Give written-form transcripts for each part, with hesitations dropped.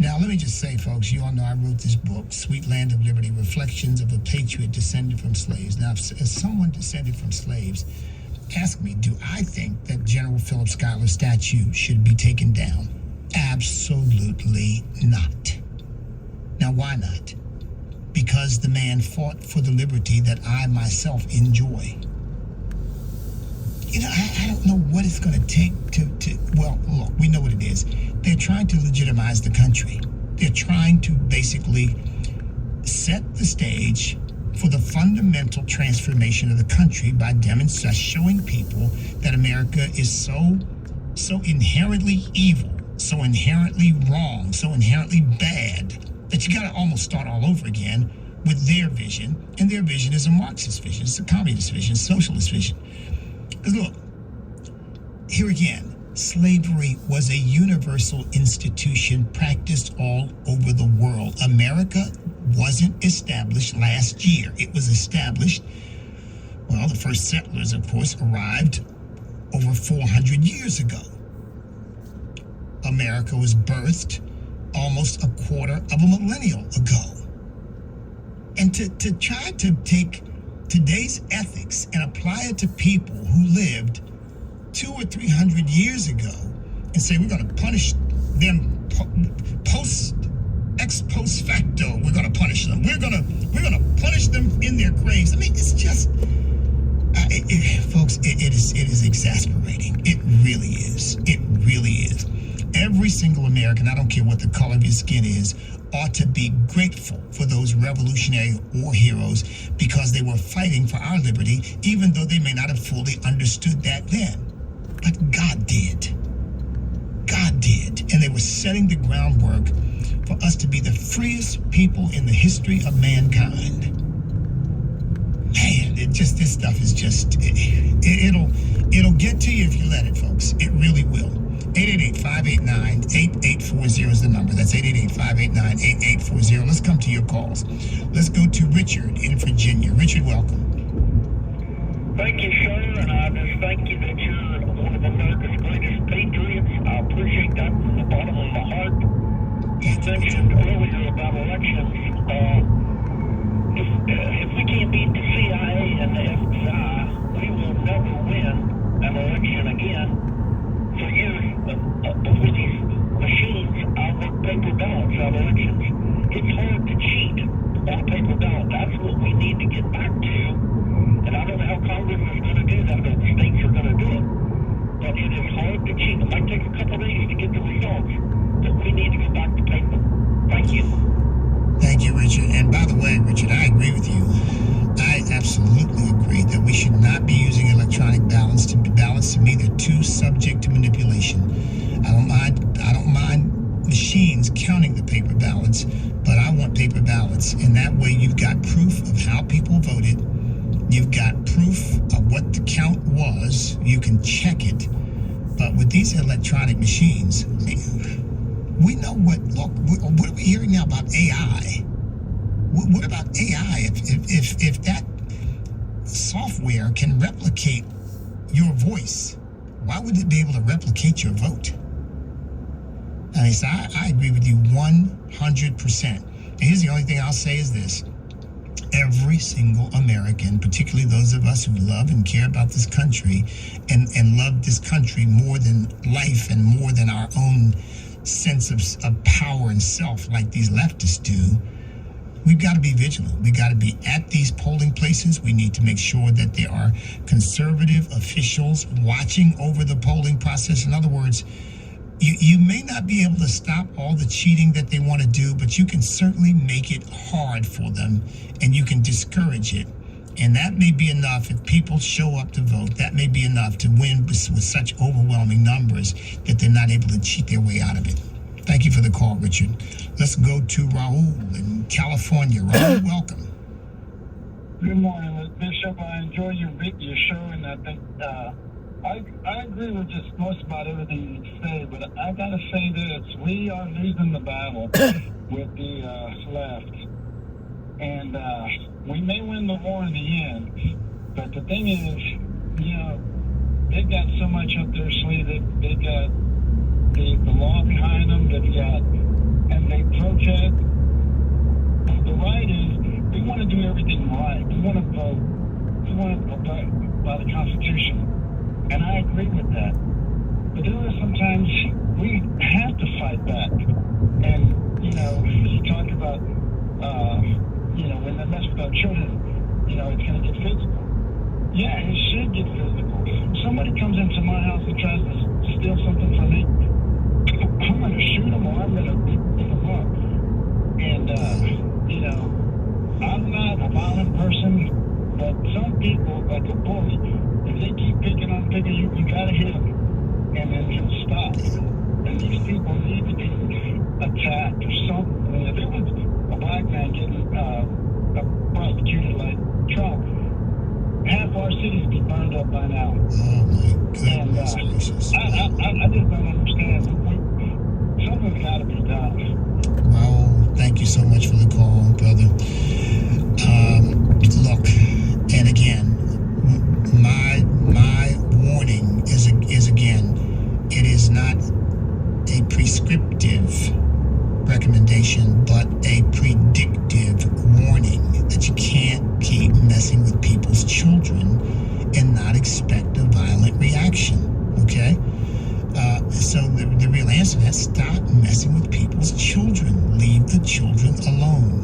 Now, let me just say, folks, you all know I wrote this book, Sweet Land of Liberty, Reflections of a Patriot Descended from Slaves. Now, as someone descended from slaves, ask me, do I think that General Philip Schuyler's statue should be taken down? Absolutely not. Now, why not? Because the man fought for the liberty that I myself enjoy. You know, I don't know what it's going to take to, well, look, we know what it is. They're trying to legitimize the country. They're trying to basically set the stage for the fundamental transformation of the country by demonstrating, showing people that America is so inherently evil, so inherently wrong, so inherently bad, that you got to almost start all over again with their vision. And their vision is a Marxist vision, it's a communist vision, socialist vision. Because look, here again, slavery was a universal institution practiced all over the world. America wasn't established last year. It was established, well, the first settlers, of course, arrived over 400 years ago. America was birthed almost a quarter of a millennium ago. And to try to take today's ethics and apply it to people who lived 200 or 300 years ago and say we're going to punish them ex post facto, we're going to punish them. We're going to punish them in their graves. I mean, it's just, folks, it is exasperating. It really is. It really is. Every single American, I don't care what the color of your skin is, ought to be grateful for those Revolutionary War heroes because they were fighting for our liberty, even though they may not have fully understood that then. But God did. God did. And they were setting the groundwork for us to be the freest people in the history of mankind. Man, this stuff is just, it'll get to you if you let it, folks. It really will. 888-589-8840 is the number. That's 888-589-8840. Let's come to your calls. Let's go to Richard in Virginia. Richard, welcome. Thank you, sir, and I just thank you that you're one of America's greatest patriots. I appreciate that from the bottom of my heart. You mentioned earlier about elections. If we can't beat the CIA and the FBI, we will never win an election again. For years, before these machines outwork paper ballots on elections, it's hard to cheat on a paper ballot. That's what we need to get back to. And I don't know how Congress is going to do that, or the states are going to do it. But it is hard to cheat. It might take a couple of days to get the results, but we need to go back to paper. Thank you. Thank you, Richard. And by the way, Richard, I agree with you. I absolutely agree that we should not be using electronic ballots. To me, they're too subject to manipulation. I don't mind machines counting the paper ballots, but I want paper ballots. And that way you've got proof of how people voted. You've got proof of what the count was. You can check it. But with these electronic machines, we know what are we hearing now about AI? What about AI? If that software can replicate your voice, why would it be able to replicate your vote? I mean, so I agree with you 100%. And here's the only thing I'll say is this. Every single American, particularly those of us who love and care about this country and love this country more than life and more than our own sense of power and self like these leftists do, we've got to be vigilant. We got to be at these polling places. We need to make sure that there are conservative officials watching over the polling process. In other words, you may not be able to stop all the cheating that they want to do, but you can certainly make it hard for them and you can discourage it. And that may be enough if people show up to vote. That may be enough to win with such overwhelming numbers that they're not able to cheat their way out of it. Thank you for the call, Richard. Let's go to Raul in California. Raul, welcome. Good morning, Bishop. I enjoy your show, and I think I agree with just most about everything you say, but I got to say this. We are losing the battle with the left. And we may win the war in the end, but the thing is, they've got so much up their sleeve. They've got the law behind them. They've got and they protest. The right is, we want to do everything right. We want to vote. We want to abide by the Constitution. And I agree with that. But there are sometimes we have to fight back. And, you talk about, when they mess with our children, it's going to get physical. Yeah, it should get physical. If somebody comes into my house and tries to steal something from me, I'm going to shoot them or I'm going to beat them up. And, I'm not a violent person, but some people, like a bully, if they keep picking on you got to hit them. And then he'll stop. And these people need to be attacked or something. I mean, if it was a black man getting prosecuted like Trump, half our cities would be burned up by now. Oh my goodness gracious. I just don't understand. Something's got to be done. Well, thank you so much for the call, brother. Look, and again, my warning is again, it is not a prescriptive recommendation, but a predictive warning that you can't keep messing with people's children and not expect a violent reaction. Okay? So the real answer is stop messing with people's children. Leave the children alone.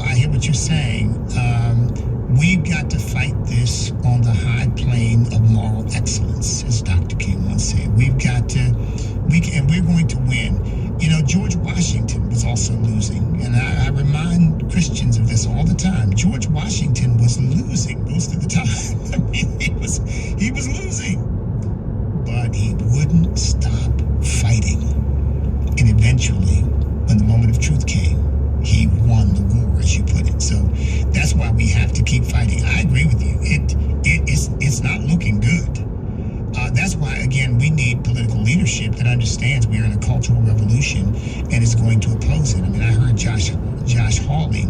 I hear what you're saying. We've got to fight this on the high plane of moral excellence, as Dr. King once said. We're going to win. George Washington was also losing, and I remind Christians of this all the time. George Washington was losing most of the time. I mean, he was losing, but he wouldn't stop fighting. And eventually, when the moment of truth came, he won the war, as you put it. So that's why we have to keep fighting. I agree with you. It's not looking good. That's why, again, we need political leadership that understands we are in a cultural revolution and is going to oppose it. I mean, I heard Josh Hawley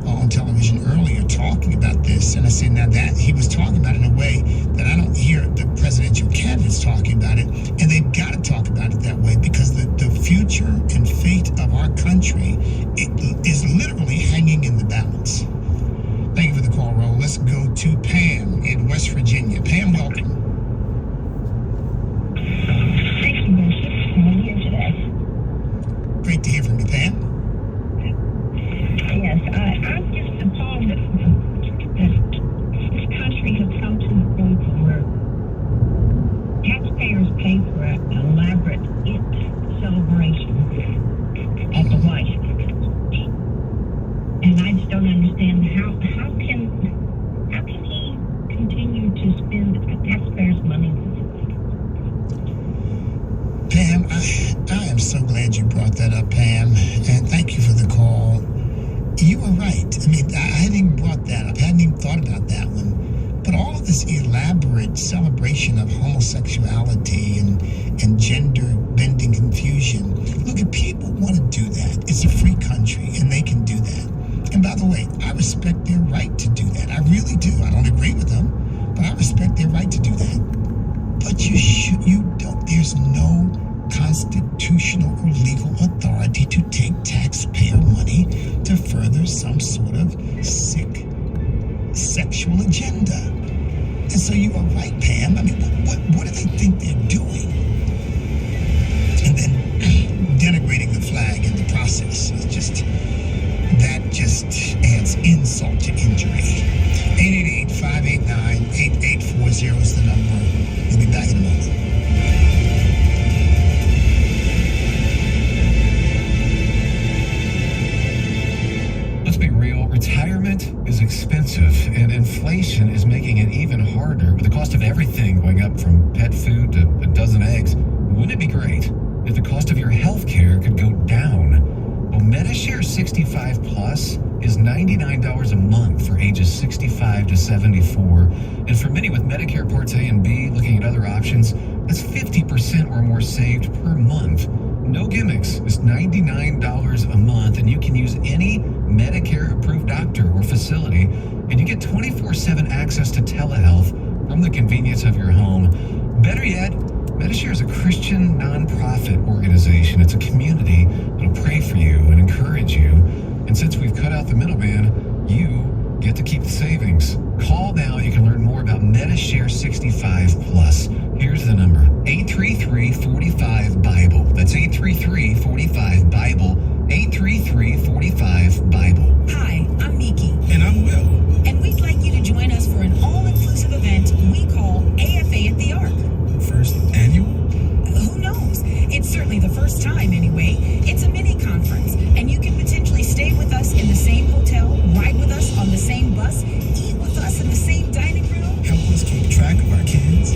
on television earlier talking about this, and I said, now that he was talking about it in a way that I don't hear the presidential candidates talking about it, and they've got to talk about it that way because the future and fate of our country is literally hanging in the balance. Thank you for the call, Raul. Let's go to Pam in West Virginia. Pam, welcome. Thank you, Bishop. How are you today? Great to hear from you, Pam. Yes, I'm just appalled that this country has come to the point where taxpayers pay for an elaborate celebration at the White House. And I just don't understand how can he continue to spend taxpayers' money? Pam, I am so glad you brought that up, Pam, and thank you for the call. You were right. I mean, I hadn't even brought that up. I hadn't even thought about that one. But all of this elaborate celebration of homosexuality and gender-bending confusion, look, if people want to do that, it's a free country, and they can do that. And by the way, I respect their right to do that. I really do. I don't agree with them, but I respect their right to do that. But there's no constitutional or legal authority to take taxpayer money to further some sort of sick sexual agenda. And so you are right, Pam. I mean, what do they think they're doing? And then denigrating the flag in the process is just adds insult to injury. 888-589-8840 is the number. We'll be back in a moment. Let's be real, retirement is expensive, and inflation is making it even harder with the cost of everything going up from pet food to a dozen eggs. Wouldn't it be great if the cost of your health care could go down? Well, Medishare 65 Plus is $99 a month for ages 65 to 74. And for many with Medicare Parts A and B looking at other options, that's 50% or more saved per month. No gimmicks. It's $99 a month, and you can use any Medicare-approved doctor or facility, and you get 24/7 access to telehealth from the convenience of your home. Better yet, Medishare is a Christian nonprofit organization. It's a community that'll pray for you and encourage you. And since we've cut out the middleman, you get to keep the savings. Call now. You can learn more about Medishare 65 Plus. Here's the number: 833-45-BIBLE. That's 833-45-BIBLE. 833-45-BIBLE. Hi, I'm Miki. And I'm Will. And we'd like you to join us for an all-inclusive event we call AFA at the Ark. First annual? Who knows? It's certainly the first time anyway. It's a mini conference, and you can potentially stay with us in the same hotel, ride with us on the same bus, eat with us in the same dining room. Help us keep track of our kids.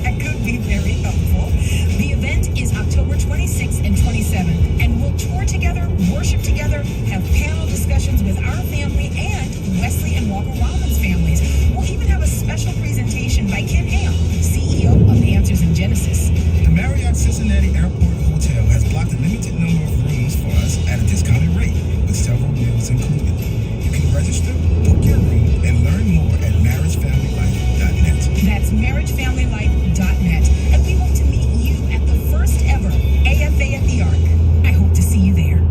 That could be very helpful. The event is October 26th and 27th, and we'll tour together, worship together, have panel discussions with our family and Wesley and Walker Rollins families. We'll even have a special presentation by Ken Ham, CEO of Answers in Genesis. The Marriott Cincinnati Airport Hotel has blocked a limited number of rooms for us at a discounted rate, with several meals included. You can register, book your room, and learn more at marriagefamilylife.net. That's marriagefamilylife.net. And we hope to meet you at the first ever AFA at the Ark. I hope to see you there.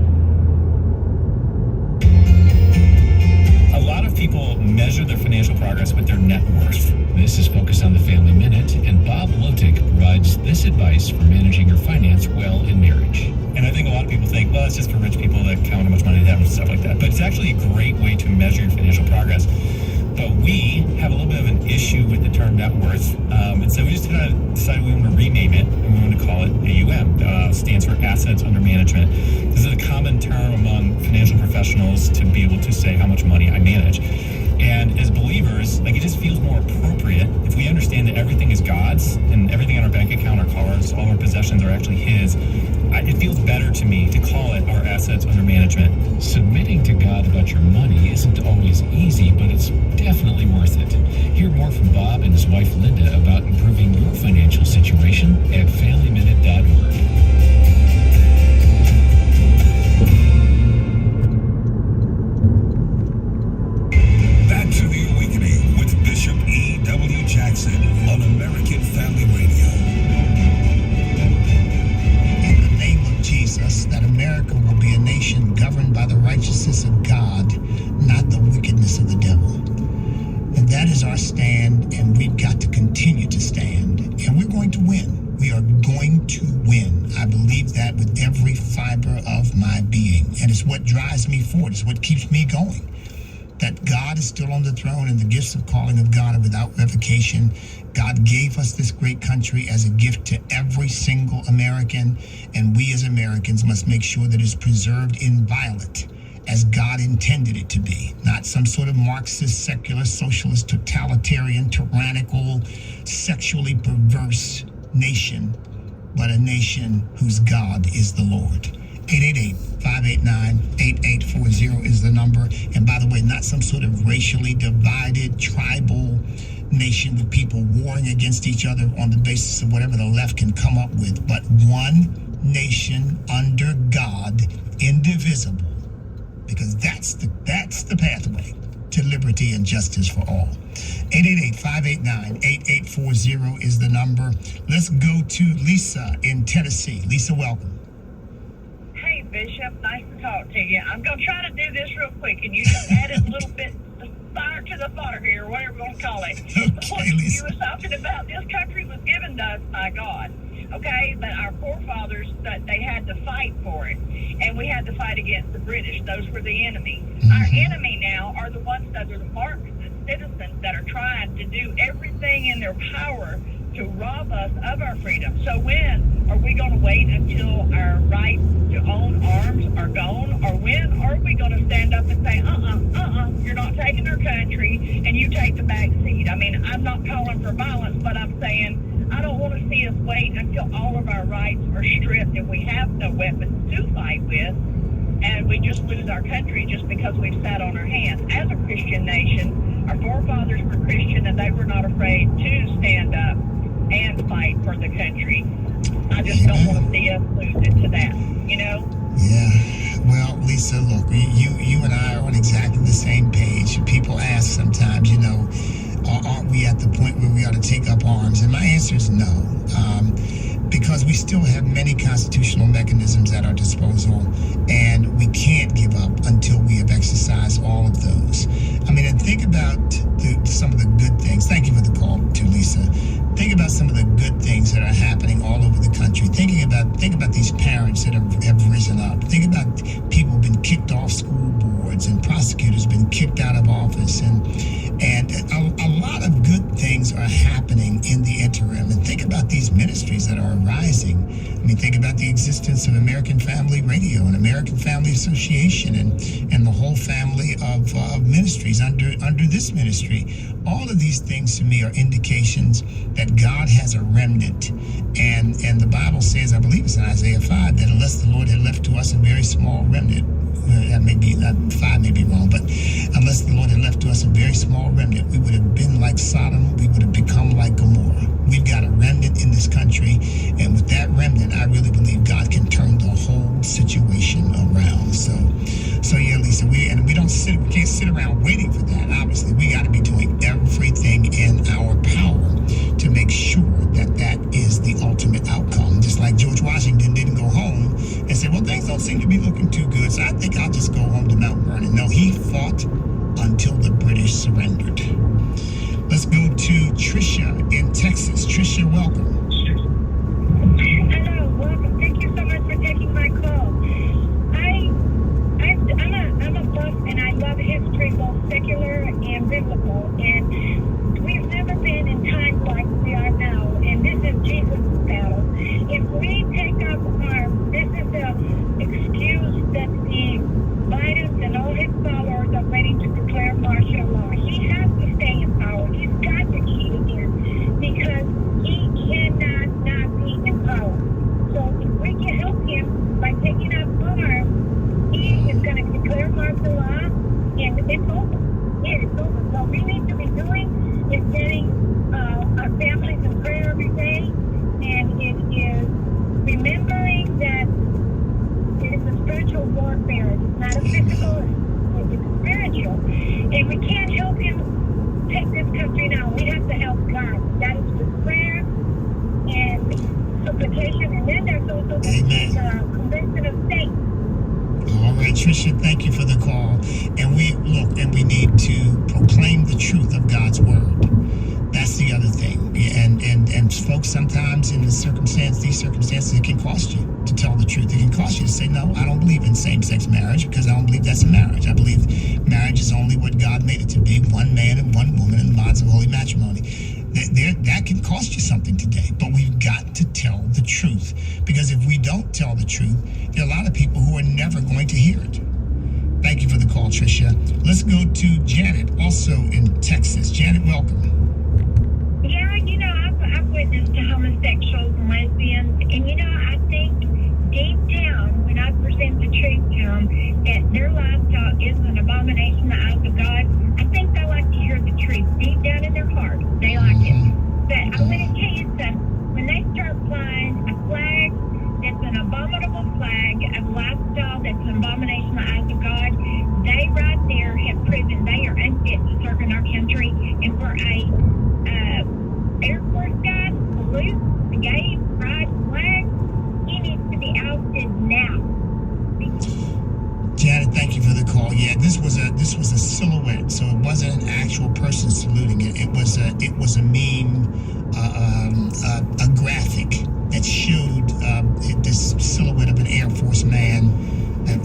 A lot of people measure their financial progress with their net worth. This is Focus on the Family Minute, and Bob Lotic provides this advice for managing your finance well in marriage. And I think a lot of people think, well, it's just for rich people that count how much money they have and stuff like that. But it's actually a great way to measure your financial progress. But we have a little bit of an issue with the term net worth. And so we just kind of decided we want to rename it, and we want to call it AUM. Stands for Assets Under Management. This is a common term among financial professionals to be able to say how much money I manage. And as believers, like, it just feels more appropriate if we understand that everything is God's and everything on our bank account, our cars, all our possessions are actually His. It feels better to me to call it our assets under management. Submitting to God about your money isn't always easy, but it's definitely worth it. Hear more from Bob and his wife Linda about improving your financial situation at FamilyMinute.org. Back to the Awakening with Bishop E.W. Jackson on American Family Radio. In the name of Jesus, that America will be a nation governed by the righteousness of God, not the wickedness of the devil. And that is our stand, and we've got to continue to stand. And we're going to win. We are going to win. I believe that with every fiber of my being. And it's what drives me forward. It's what keeps me going. That God is still on the throne, and the gifts of calling of God are without revocation. God gave us this great country as a gift to every single American, and we as Americans must make sure that it's preserved inviolate as God intended it to be. Not some sort of Marxist, secular, socialist, totalitarian, tyrannical, sexually perverse nation, but a nation whose God is the Lord. 888-589-8840 is the number. And by the way, not some sort of racially divided, tribal nation with people warring against each other on the basis of whatever the left can come up with, but one nation under God, indivisible, because that's the pathway to liberty and justice for all. 888-589-8840 is the number. Let's go to Lisa in Tennessee. Lisa, welcome. Hey, Bishop, nice to talk to you. I'm going to try to do this real quick, and you just added a little bit of fire to the fire here, whatever you want to call it. Okay, Lisa. You were talking about this country was given to us by God, okay? But our forefathers, that they had to fight for it, and we had to fight against the British. Those were the enemy. Our enemy now are the ones that are the Marxist citizens that are trying to do everything in their power to rob us of our freedom. So when are we going to wait until our right to own arms are gone? Or when are we going to stand up and say, you're not taking our country, and you take the back seat? I mean, I'm not calling for violence, but I'm saying I don't want to see us wait until all of our rights are stripped and we have no weapons to fight with, and we just lose our country just because we've sat on our hands. As a Christian nation, our forefathers were Christian, and they were not afraid to stand up and fight for the country. I just don't want to see us lose it to that, you know? Yeah. Well, Lisa, look, you and I are on exactly the same page. People ask sometimes, aren't we at the point where we ought to take up arms? And my answer is no. Because we still have many constitutional mechanisms at our disposal, and we can't give up until we have exercised all of those. I mean, and think about some of the good things. Thank you for the call, too, Lisa. Think about some of the good things that are happening all over the country. Think about these parents that have risen up. Think about people who've been kicked off school boards and prosecutors been kicked out of office, and a lot of good things are happening in the interim. And think about these ministries that are arising. I mean, think about the existence of American Family Radio and American Family Association and the whole family of ministries under this ministry. All of these things to me are indications that God has a remnant. And the Bible says, I believe it's in Isaiah 5, that unless the Lord had left to us a very small remnant, maybe 5 may be wrong, but unless the Lord had left to us a very small remnant, we would have been like Sodom, we would have become like Gomorrah. We've got a remnant in this country, and with that remnant, I really believe God can turn the whole situation around. So yeah, Lisa, we can't sit around waiting for that. Obviously, we got to be doing everything in our power to make sure that is the ultimate outcome. Just like George Washington didn't go home and say, well, things don't seem to be looking too good, so I think I'll just go home to Mount Vernon. No, he fought until the British surrendered. Let's go to Tricia in Texas. Tricia, welcome. Hello, welcome. Thank you so much for taking my call. I'm a buff, and I love history, both secular and biblical. And we've never been in times like we are now. And this is Jesus' battle. If we take up arms, this is the excuse that the Biden and all his followers are ready to declare martial law. He has to stay in power. He's got to keep it in because he cannot not be in power. So if we can help him by taking up arms, he is going to declare martial law, and it's over. Yeah, it's over. What we need to be doing is getting our families in prayer every day, and it is remembering that it is a spiritual warfare. It's not a physical, it's spiritual. And we can't help him take this country now. We have to help God. That is with prayer and supplication, and then there's also the convention of states. All right, Tricia, thank you for the call. And we need to proclaim the truth of God's word. That's the other thing. And folks, sometimes in these circumstances, it can cost you to tell the truth. It can cost you to say, no, I don't believe in same-sex marriage because I don't believe that's a marriage. I believe marriage is only what God made it to be, one man and one woman in the bonds of holy matrimony. That can cost you something today, but we've got to tell the truth, because if we don't tell the truth, there are a lot of people who are never going to hear it. Thank you for the call, Tricia. Let's go to Janet, also in Texas. Janet, welcome. Yeah, I've witnessed to homosexuals and lesbians, and I think deep down, when I present the truth to them, that their lifestyle is an abomination in the eyes of God, I think they like to hear the truth deep down in their heart. They like it. But I'm going to tell you something. When they start flying a flag that's an abominable flag, a lifestyle that's an abomination in the eyes of God, they right there have proven they are unfit to serve in our country. And for a Air Force guy to salute the gay pride flag, he needs to be ousted now. Janet, thank you for the call. Yeah, this was a silhouette, so it wasn't an actual person saluting it. It was a meme, a graphic that showed this silhouette of an Air Force man.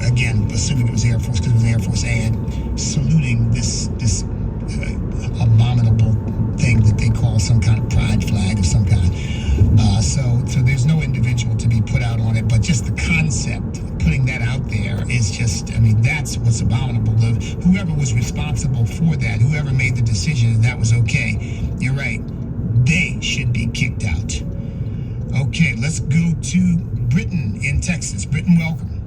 Again, assuming it was Air Force because it was an Air Force ad, saluting this abominable thing that they call some kind of pride flag of some kind. So there's no individual to be put out on it, but just the concept, putting that out there is just, that's what's abominable. Whoever was responsible for that, whoever made the decision that was okay, you're right, they should be kicked out. Okay, let's go to Britton in Texas. Britton, welcome.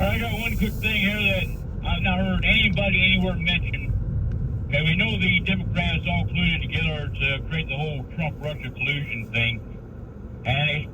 I got one quick thing here that I've not heard anybody anywhere mention. Okay, we know the Democrats all colluded together to create the whole Trump-Russia collusion thing, and it's